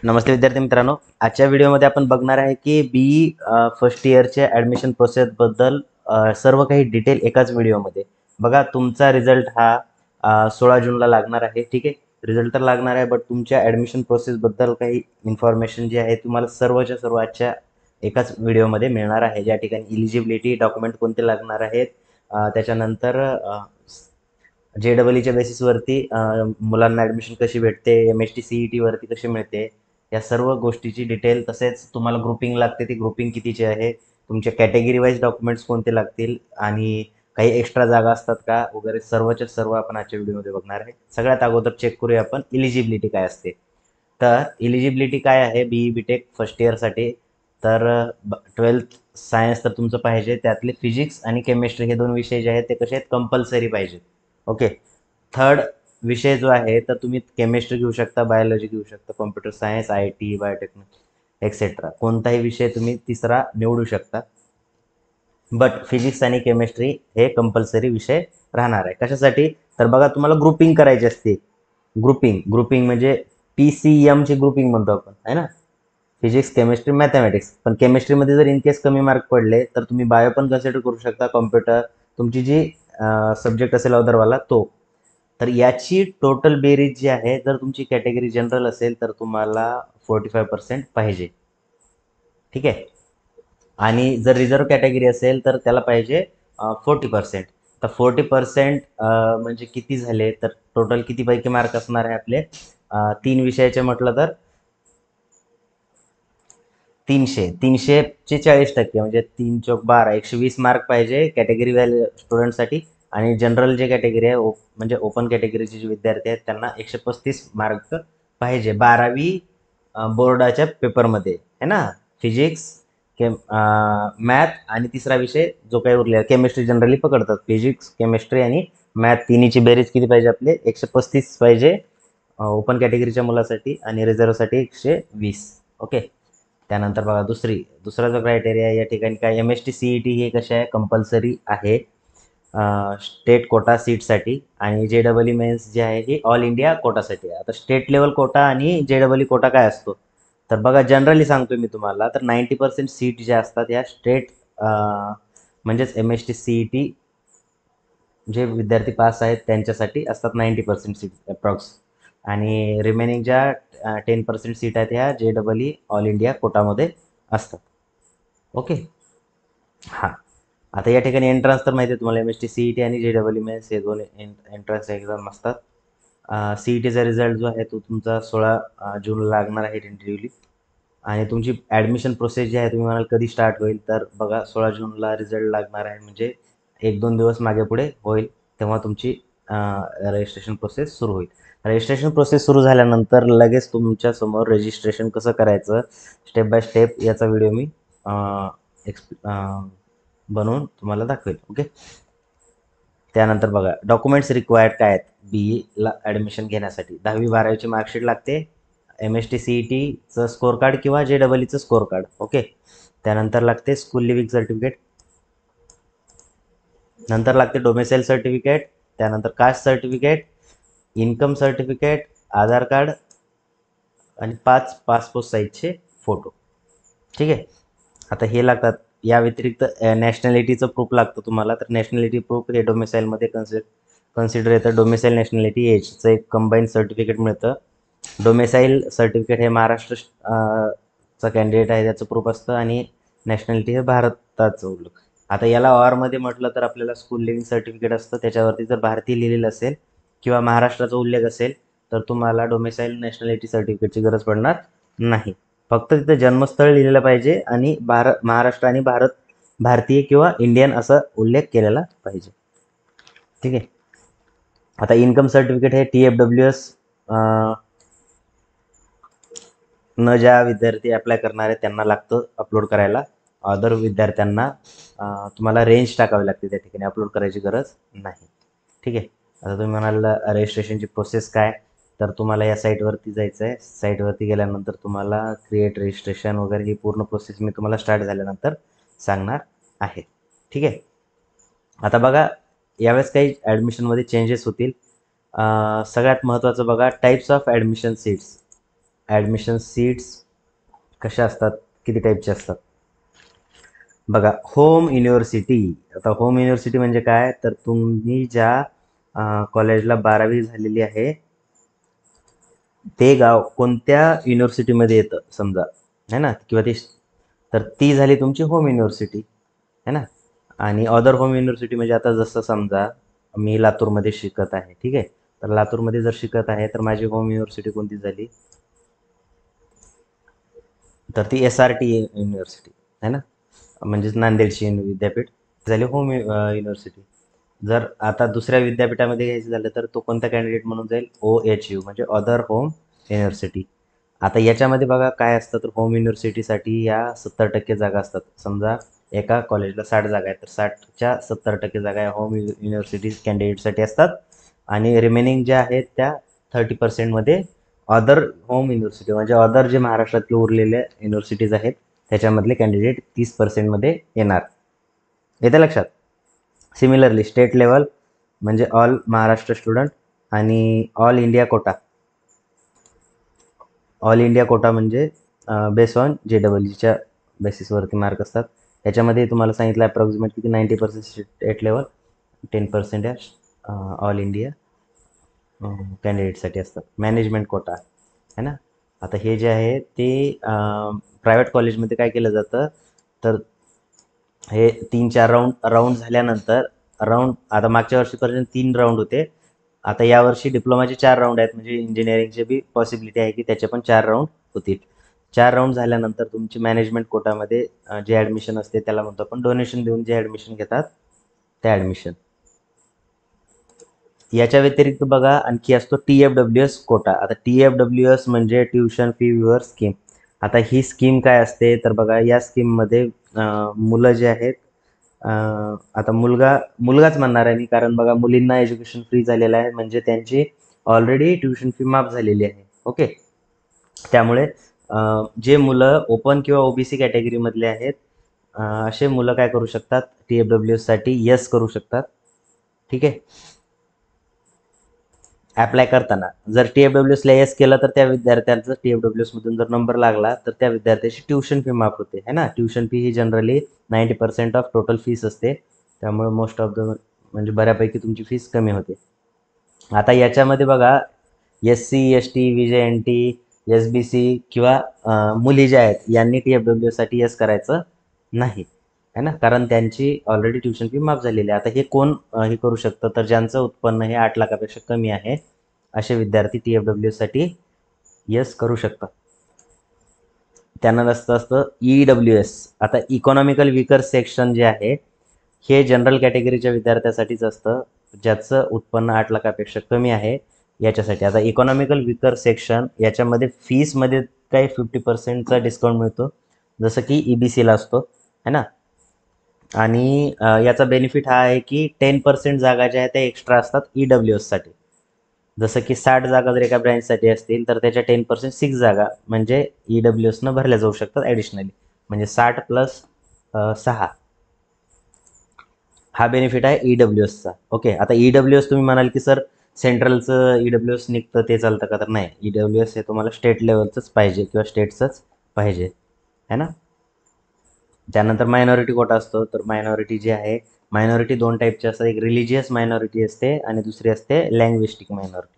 नमस्ते विद्यार्थी मित्रांनो, आजच्या व्हिडिओमध्ये आपण बघणार आहे की BE फर्स्ट इयरच्या ॲडमिशन प्रोसेसबद्दल सर्व काही डिटेल एकाच व्हिडिओमध्ये. बघा, तुमचा रिझल्ट हा 16 जूनला लागणार आहे. ठीक आहे, रिझल्ट तर लागणार आहे, बट तुमच्या ॲडमिशन प्रोसेसबद्दल काही इन्फॉर्मेशन जी आहे तुम्हाला सर्वच्या सर्व आजच्या एकाच व्हिडिओमध्ये मिळणार आहे. ज्या ठिकाणी इलिजिबिलिटी डॉक्युमेंट कोणते लागणार आहेत, त्याच्यानंतर JEEच्या बेसिसवरती मुलांना ॲडमिशन कशी भेटते, MST CET वरती कशी मिळते, या सर्व गोष्टीची डिटेल, तसेच तुम्हाला ग्रुपिंग लागते, ती ग्रुपिंग कितीची आहे, तुमच्या कॅटेगरी वाईज डॉक्युमेंट्स कोणते लागतील आणि काही एक्स्ट्रा जागा असतात का वगैरे, सर्वच्या सर्व आपण आजच्या व्हिडिओमध्ये बघणार आहे. सगळ्यात अगोदर चेक करूया आपण इलिजिबिलिटी काय असते. तर इलिजिबिलिटी काय आहे BE BTech फर्स्ट इयरसाठी. तर 12th सायन्स तर तुमचं पाहिजे, त्यातले फिजिक्स आणि केमिस्ट्री हे दोन विषय जे आहेत ते कसे आहेत, कंपल्सरी पाहिजेत. ओके. थर्ड विषय जो आहे, तर तुम्ही केमिस्ट्री घेऊ शकता, बायोलॉजी घेऊ शकता, computer science, IT, biotechnology etcetera, कोणताही विषय तुम्ही तिसरा निवडू शकता. बट फिजिक्स आणि केमिस्ट्री हे कंपल्सरी विषय राहणार आहे. कशासाठी? तर बघा, तुम्हाला ग्रुपिंग करायची असते. ग्रुपिंग म्हणजे PCM ची ग्रुपिंग म्हणतो आपण, आहे ना, फिजिक्स, केमिस्ट्री, मॅथमॅटिक्स. पण केमिस्ट्रीमध्ये जर इन केस कमी मार्क पडले तर तुम्ही बायो पण कन्सिडर करू शकता, कॉम्प्युटर, तुमची जी सब्जेक्ट असेल अदरवाला तो. तर याची टोटल बेरीज जी आहे, जर तुमची कॅटेगरी जनरल असेल तर तुम्हाला 45% पाहिजे. ठीक आहे. आणि जर रिझर्व्ह कॅटेगरी असेल तर त्याला पाहिजे 40%. तर 40% म्हणजे किती झाले, तर टोटल किती पैकी मार्क असणार आहे आपले, 3 विषयाचे म्हटलं तर 300चे 40% म्हणजे 3 चौक 12, 120 मार्क पाहिजे कॅटेगरी व्हॅल्यू स्टुडंटसाठी. आणि जनरल जे कॅटेगरी आहे, म्हणजे ओपन कॅटेगरीचे जे विद्यार्थी आहेत त्यांना 135 मार्क पाहिजे 12वी बोर्डाच्या पेपरमध्ये, आहे ना. फिजिक्स, मॅथ आणि तिसरा विषय जो काही उरलेला, केमिस्ट्री जनरली पकडतात. फिजिक्स, केमिस्ट्री आणि मॅथ तिन्हीची बेरीज किती पाहिजे आपले, 135 पाहिजे ओपन कॅटेगरीच्या मुलासाठी, आणि रिझर्वसाठी 120. ओके. त्यानंतर बघा, दुसरा जो क्रायटेरिया या ठिकाणी काय, MST CET हे कसे आहे, कंपल्सरी आहे स्टेट कोटा सीटसाठी. आणि JEE मेन्स जे आहे ही ऑल इंडिया कोटासाठी आहे. आता स्टेट लेवल कोटा आणि JEE कोटा काय असतो, तर बघा, जनरली सांगतो मी तुम्हाला, तर 90% सीट ज्या असतात या स्टेट म्हणजेच MST CET जे विद्यार्थी पास आहेत त्यांच्यासाठी असतात 90% सीट अप्रॉक्स. आणि रिमेनिंग ज्या 10% सीट आहेत ह्या JEE ऑल इंडिया कोटामध्ये असतात. ओके. हां. आता या ठिकाणी एंट्रन्स तर माहिती आहे तुम्हाला, MST CET आणि JEE मेन्स हे दोन एंट्रन्स एक्झाम असतात. CETचा रिझल्ट जो आहे तो तुमचा 16 जूनला लागणार आहे टेंटेटिव्हली. आणि तुमची ॲडमिशन प्रोसेस जी आहे, तुम्ही म्हणाल कधी स्टार्ट होईल, तर बघा, 16 जूनला रिझल्ट लागणार आहे, म्हणजे 1-2 दिवस मागे पुढे होईल, तेव्हा तुमची रजिस्ट्रेशन प्रोसेस सुरू होईल. रजिस्ट्रेशन प्रोसेस सुरू झाल्यानंतर लगेच तुमच्यासमोर रजिस्ट्रेशन कसं करायचं स्टेप बाय स्टेप याचा व्हिडिओ मी बनवून तुम्हाला दाखवेल. ओके. त्यानंतर बघा, डॉक्युमेंट्स रिक्वायर्ड काय आहेत BEला ॲडमिशन घेण्यासाठी. 10वी-12वीची मार्कशीट लागते, MST CETचं स्कोअर कार्ड किंवा JEEचं स्कोअर कार्ड. ओके. त्यानंतर लागते स्कूल लिव्हिंग सर्टिफिकेट, नंतर लागते डोमेसाईल सर्टिफिकेट, त्यानंतर कास्ट सर्टिफिकेट, इन्कम सर्टिफिकेट, आधार कार्ड आणि 5 पासपोर्ट साईजचे फोटो. ठीक आहे. आता हे लागतात. या व्यतिरिक्त नॅशनॅलिटीचं प्रूफ लागतं तुम्हाला. तर नॅशनॅलिटी प्रूफ हे डोमेसाईलमध्ये कन्सिडर येतं. डोमेसाईल, नॅशनॅलिटी याचं एक कंबाईन सर्टिफिकेट मिळतं. डोमेसाईल सर्टिफिकेट हे महाराष्ट्र चा कॅन्डिडेट आहे त्याचं प्रूफ असतं, आणि नॅशनॅलिटी हे भारताचं उल्लेख. आता याला ऑरमध्ये म्हटलं तर आपल्याला स्कूल लिव्हिंग सर्टिफिकेट असतं, त्याच्यावरती जर भारतीय लिहिलेलं असेल किंवा महाराष्ट्राचा उल्लेख असेल तर तुम्हाला डोमेसाईल नॅशनॅलिटी सर्टिफिकेटची गरज पडणार नाही. फक्त तिथं जन्मस्थळ लिहिलेलं पाहिजे आणि महाराष्ट्र आणि भारतीय किंवा इंडियन असा उल्लेख केलेला पाहिजे. ठीक आहे. आता इन्कम सर्टिफिकेट हे TFWS न ज्या विद्यार्थी अप्लाय करणार आहेत त्यांना लागतं अपलोड करायला. अदर विद्यार्थ्यांना तुम्हाला रेंज टाकावी लागते, त्या ठिकाणी अपलोड करायची गरज नाही. ठीक आहे. आता तुम्ही म्हणाल रजिस्ट्रेशनची प्रोसेस काय, तर तुम्हाला या साईटवरती जायचं आहे. साईटवरती गेल्यानंतर तुम्हाला क्रिएट रजिस्ट्रेशन वगैरे ही पूर्ण प्रोसेस मी तुम्हाला स्टार्ट झाल्यानंतर सांगणार आहे. ठीक आहे. आता बघा, यावेळेस काही ॲडमिशनमध्ये चेंजेस होतील. सगळ्यात महत्त्वाचं बघा, types of admission seats. Admission seats कशा असतात, किती टाईपचे असतात बघा. Home university. आता होम युनिव्हर्सिटी म्हणजे काय, तर तुम्ही ज्या कॉलेजला 12वी झालेली आहे ते गाव कोणत्या युनिव्हर्सिटीमध्ये येतं समजा, है ना, किंवा ती, तर ती झाली तुमची होम युनिव्हर्सिटी, है ना. आणि अदर होम युनिव्हर्सिटी म्हणजे आता जसं समजा मी लातूरमध्ये शिकत आहे, ठीक आहे, तर लातूरमध्ये जर शिकत आहे तर माझी होम युनिव्हर्सिटी कोणती झाली, तर ती SRT युनिव्हर्सिटी, है ना, म्हणजेच नांदेडची विद्यापीठ झाली होम युनिव्हर्सिटी. जर आता दुसऱ्या विद्यापीठामध्ये घ्यायचं झालं तर तो कोणता कॅन्डिडेट म्हणून जाईल, OHU म्हणजे अदर होम युनिव्हर्सिटी. आता याच्यामध्ये बघा काय असतं, तर होम युनिव्हर्सिटीसाठी या 70% जागा असतात. समजा एका कॉलेजला 60 जागा आहेत, तर 60च्या 70% जागा या होम युनिव्हर्सिटी कॅन्डिडेटसाठी असतात, आणि रिमेनिंग ज्या आहेत त्या 30%मध्ये अदर होम युनिव्हर्सिटी म्हणजे अदर जे महाराष्ट्रातले उरलेल्या युनिव्हर्सिटीज आहेत त्याच्यामधले कॅन्डिडेट 30%मध्ये येणार. येते लक्षात. सिमिलरली स्टेट लेवल म्हणजे ऑल महाराष्ट्र स्टुडंट, आणि all India quota. All India quota म्हणजे बेस ऑन JEEच्या बेसिसवरती मार्क असतात. याच्यामध्ये तुम्हाला सांगितलं अप्रॉक्सिमेट किती, 90% स्टेट लेवल, 10% या ऑल इंडिया कॅन्डिडेटसाठी असतात. मॅनेजमेंट कोटा, है ना. आता हे जे आहे ते प्रायव्हेट कॉलेजमध्ये काय केलं जातं, तर हे 3-4 राऊंड झाल्यानंतर, आता मागच्या वर्षीपर्यंत 3 राऊंड होते, आता यावर्षी डिप्लोमाचे 4 राऊंड आहेत, म्हणजे इंजिनिअरिंगचे बी पॉसिबिलिटी आहे की त्याचे पण 4 राऊंड होतील. 4 राऊंड झाल्यानंतर तुमची मॅनेजमेंट कोटामध्ये जे ॲडमिशन असते त्याला म्हणतो आपण डोनेशन देऊन जे ॲडमिशन घेतात ते ॲडमिशन. याच्या व्यतिरिक्त बघा आणखी असतो TFWS कोटा. आता TFWS म्हणजे ट्युशन फी वेवर स्कीम. आता ही स्कीम काय असते, तर बघा या स्कीममध्ये मुलं जे आहेत, आता मुलगाच म्हणणार आहे मी, कारण बघा मुलींना एज्युकेशन फ्री झालेलं आहे, म्हणजे त्यांची ऑलरेडी ट्युशन फी माफ झालेली आहे. ओके. त्यामुळे जे मुलं ओपन किंवा OBC कॅटेगरीमधले आहेत असे मुलं काय करू शकतात, TFWS साठी यस करू शकतात. ठीक आहे. ॲप्लाय करताना जर TFWSला यस केलं तर त्या विद्यार्थ्यांचं TFWSमधून जर नंबर लागला तर त्या विद्यार्थ्याची ट्युशन फी माफ होते, है ना. Tuition fee he generally 90% of total fees असते, त्यामुळे मोस्ट ऑफ द म्हणजे बऱ्यापैकी तुमची फीस कमी होते. आता याच्यामध्ये बघा SC ST VJNT SBC किंवा मुली ज्या आहेत यांनी TFWSसाठी यस करायचं नाही, है ना, कारण त्यांची ऑलरेडी ट्युशन फी माफ झालेली आहे. आता हे कोण हे करू शकतं, तर ज्यांचं उत्पन्न हे 8 लाखापेक्षा कमी आहे असे विद्यार्थी TFWSसाठी यस करू शकतात. त्यांना नसतं असतं EWS. आता इकॉनॉमिकल विकर सेक्शन जे आहे हे जनरल कॅटेगरीच्या विद्यार्थ्यासाठीच असतं, ज्याचं उत्पन्न 8 लाखापेक्षा कमी आहे याच्यासाठी. आता इकॉनॉमिकल विकर सेक्शन याच्यामध्ये फीसमध्ये काही 50%चा डिस्काउंट मिळतो, जसं की EBCला असतो, है ना. आणि याचा बेनिफिट हा आहे की 10% जागा ज्या आहेत त्या एक्स्ट्रा असतात EWSसाठी. जसं की 60 जागा जर एका ब्रँचसाठी असतील तर त्याच्या 10% 6 जागा म्हणजे EWSनं भरल्या जाऊ शकतात ॲडिशनली, म्हणजे 60 प्लस 6 हा बेनिफिट आहे EWSचा. ओके. आता EWS तुम्ही म्हणाल की सर सेंट्रलचं EWS निघतं ते चालतं का, तर नाही, EWS हे तुम्हाला स्टेट लेवलचंच पाहिजे किंवा स्टेटचंच पाहिजे, है ना. त्यानंतर मायनॉरिटी कोटा असतो. तर मायनॉरिटी जी आहे, मायनॉरिटी 2 टाईपची असतात, एक रिलिजियस मायनॉरिटी असते आणि दुसरी असते लँग्विस्टिक मायनॉरिटी.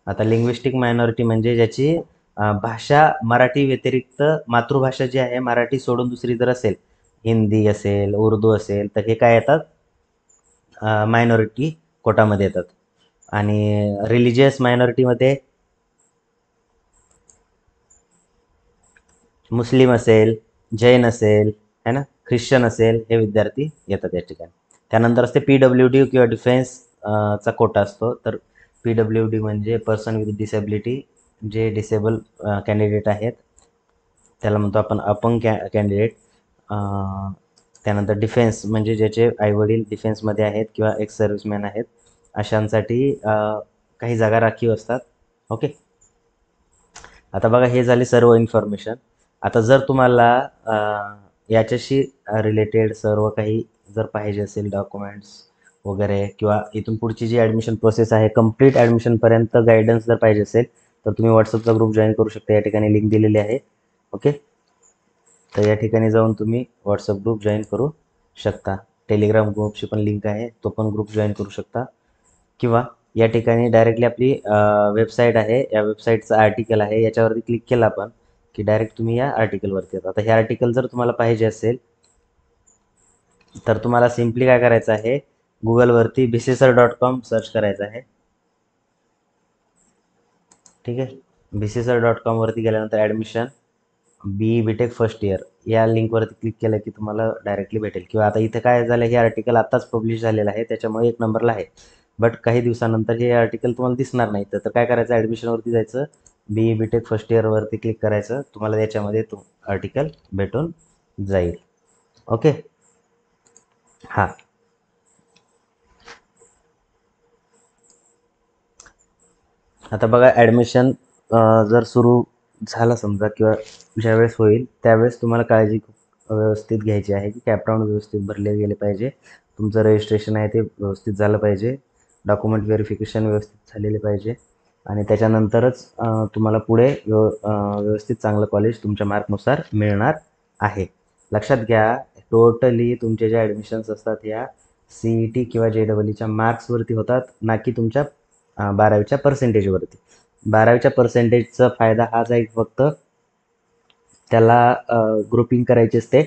आता लिंग्विस्टिक मायनॉरिटी म्हणजे ज्याची भाषा मराठी व्यतिरिक्त मातृभाषा जी आहे मराठी सोडून दुसरी जर असेल, हिंदी असेल, उर्दू असेल, तर हे काय येतात, मायनॉरिटी कोटामध्ये येतात. आणि रिलिजियस मायनॉरिटीमध्ये मुस्लिम असेल, जैन असेल, है ना, ख्रिश्चन असेल, हे विद्यार्थी येतात या ठिकाणी. त्यानंतर असते PWD किंवा डिफेन्सचा कोटा असतो. तर PWD म्हणजे पर्सन विथ डिसेबिलिटी, जे डिसेबल कॅन्डिडेट आहेत त्याला म्हणतो आपण अपंग कॅन्डिडेट. त्यानंतर डिफेन्स म्हणजे ज्याचे आईवडील डिफेन्समध्ये आहेत किंवा एक्स सर्व्हिसमॅन आहेत अशांसाठी काही जागा राखीव असतात. ओके. आता बघा हे झाले सर्व इन्फॉर्मेशन. आता जर तुम्हाला याच्याशी रिलेटेड सर्व काही जर पाहिजे असेल डॉक्युमेंट्स वगैरे, किंवा इथून पुढची जी ॲडमिशन प्रोसेस आहे कम्प्लीट ॲडमिशनपर्यंत गायडन्स जर पाहिजे असेल तर तुम्ही व्हॉट्सअपचा ग्रुप जॉईन करू शकता. या ठिकाणी लिंक दिलेली आहे. ओके, तर या ठिकाणी जाऊन तुम्ही व्हॉट्सअप ग्रुप जॉईन करू शकता. टेलिग्राम ग्रुपची पण लिंक आहे, तो पण ग्रुप जॉईन करू शकता. किंवा या ठिकाणी डायरेक्टली आपली वेबसाईट आहे, या वेबसाईटचं आर्टिकल आहे, याच्यावरती क्लिक केलं आपण की डायरेक्ट तुम्ही या आर्टिकलवरती येतात. आता हे आर्टिकल जर तुम्हाला पाहिजे असेल तर तुम्हाला सिम्पली काय करायचं आहे, गुगलवरती bcsr.com सर्च करायचं आहे. ठीक आहे, bcsr.com वरती गेल्यानंतर ॲडमिशन BTech फर्स्ट इयर या लिंकवरती क्लिक केलं की तुम्हाला डायरेक्टली भेटेल. किंवा आता इथे काय झालं, हे आर्टिकल आत्ताच पब्लिश झालेलं आहे, त्याच्यामुळे 1 नंबरला आहे. बट काही दिवसानंतर हे आर्टिकल तुम्हाला दिसणार नाही. तर काय करायचं, ॲडमिशनवरती जायचं, BTech फर्स्ट इयरवरती क्लिक करायचं, तुम्हाला याच्यामध्ये तो आर्टिकल भेटून जाईल. ओके, हां. आता बघा, ॲडमिशन जर सुरू झालं समजा किंवा ज्यावेळेस होईल त्यावेळेस तुम्हाला काळजी खूप व्यवस्थित घ्यायची आहे की कॅपराऊंड व्यवस्थित भरले गेले पाहिजे. तुमचं रजिस्ट्रेशन आहे ते व्यवस्थित झालं पाहिजे. डॉक्युमेंट व्हेरिफिकेशन व्यवस्थित झालेले पाहिजे आणि त्याच्यानंतरच तुम्हाला पुढे व्यवस्थित चांगलं कॉलेज तुमच्या मार्कनुसार मिळणार आहे. लक्षात घ्या, टोटली तुमचे जे ॲडमिशन्स असतात या CET किंवा JEEच्या मार्क्सवरती होतात, ना की तुमच्या 12वीच्या पर्सेंटेजवरती. 12वीच्या पर्सेंटेजचा फायदा हाच आहे की फक्त त्याला ग्रुपिंग करायची असते.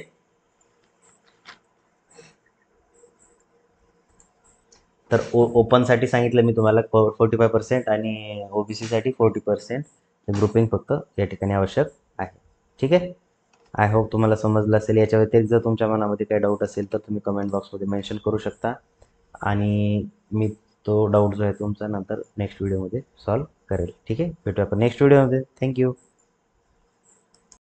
तर ओपनसाठी सांगितलं मी तुम्हाला 45% आणि OBCसाठी 40% ग्रुपिंग फक्त या ठिकाणी आवश्यक आहे. ठीक आहे, आय होप तुम्हाला समजलं असेल. याच्या व्यतिरिक्त जर तुमच्या मनामध्ये काही डाऊट असेल तर तुम्ही कमेंट बॉक्समध्ये मेन्शन करू शकता आणि मी तो डाऊट जो आहे तुमचा नंतर नेक्स्ट व्हिडिओमध्ये सॉल्व करेल. ठीक आहे, भेटूया आपण नेक्स्ट व्हिडिओमध्ये. थँक्यू.